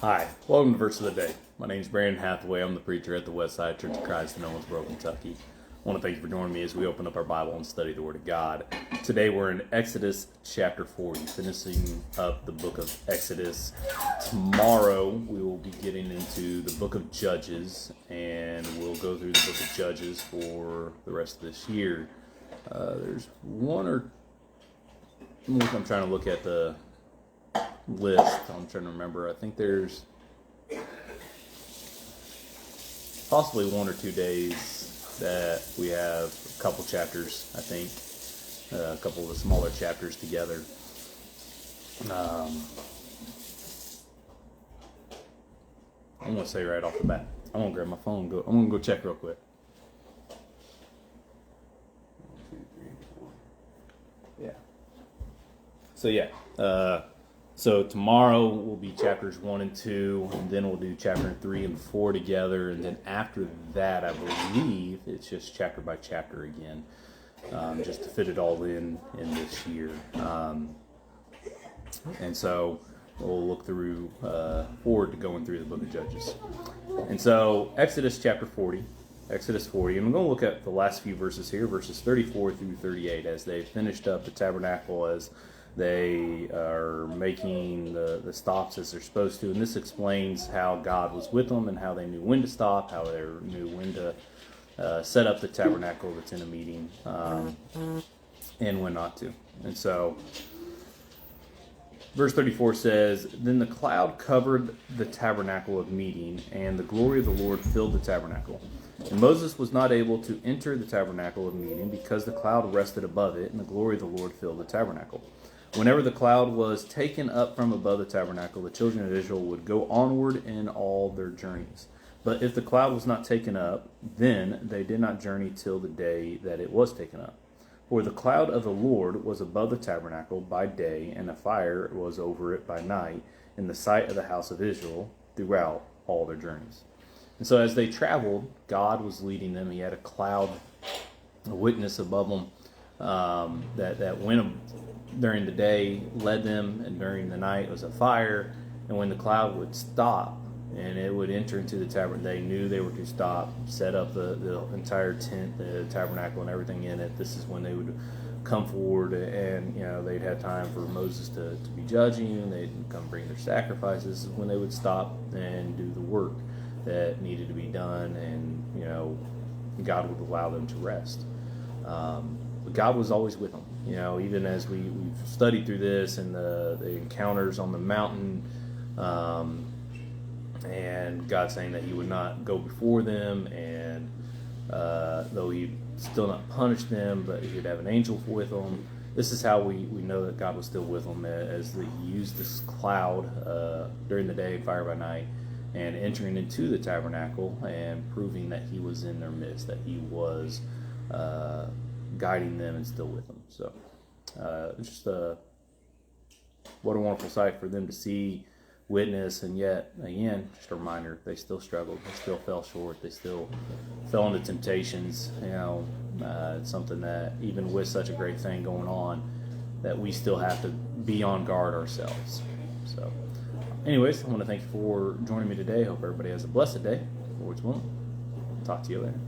Hi, welcome to Verse of the Day. My name is Brandon Hathaway. I'm the preacher at the Westside Church of Christ in Owensboro, Kentucky. I want to thank you for joining me as we open up our Bible and study the Word of God. Today we're in Exodus chapter 40, finishing up the book of Exodus. Tomorrow we will be getting into the book of Judges, and we'll go through the book of Judges for the rest of this year. There's one or... I'm trying to look at the list. I'm trying to remember. I think there's possibly 1 or 2 days that we have a couple chapters, I think, a couple of the smaller chapters together. I'm going to say right off the bat, I'm going to grab my phone and I'm going to go check real quick. 1, 2, 3, 4. Yeah. So tomorrow will be chapters 1 and 2, and then we'll do chapter 3 and 4 together, and then after that, I believe it's just chapter by chapter again, just to fit it all in this year. And so we'll look through forward to going through the book of Judges. And so Exodus chapter 40, and I'm going to look at the last few verses here, verses 34 through 38, as they finished up the tabernacle, as they are making the stops as they're supposed to. And this explains how God was with them and how they knew when to stop, how they knew when to set up the tabernacle that's in a meeting, and when not to. And so verse 34 says, "Then the cloud covered the tabernacle of meeting, and the glory of the Lord filled the tabernacle. And Moses was not able to enter the tabernacle of meeting because the cloud rested above it, and the glory of the Lord filled the tabernacle. Whenever the cloud was taken up from above the tabernacle, the children of Israel would go onward in all their journeys. But if the cloud was not taken up, then they did not journey till the day that it was taken up. For the cloud of the Lord was above the tabernacle by day, and a fire was over it by night, in the sight of the house of Israel throughout all their journeys." And so as they traveled, God was leading them. He had a cloud, a witness above them, that went during the day, led them, and during the night was a fire. And when the cloud would stop and it would enter into the tabernacle, they knew they were to stop, set up the entire tent, the tabernacle, and everything in it. This is when they would come forward, and they'd have time for Moses to be judging, and they'd come bring their sacrifices. This is when they would stop and do the work that needed to be done, and God would allow them to rest. But God was always with them. Even as we've studied through this and the encounters on the mountain, and God saying that He would not go before them, and though He'd still not punish them, but He would have an angel with them. This is how we know that God was still with them, as He used this cloud during the day, fire by night, and entering into the tabernacle and proving that He was in their midst, that He was guiding them and still with them. So just what a wonderful sight for them to see, witness, and yet again, just a reminder, they still struggled, they still fell short, they still fell into temptations. It's something that even with such a great thing going on, that we still have to be on guard ourselves. So anyways, I want to thank you for joining me today. Hope everybody has a blessed day. Lord's willing. Talk to you later.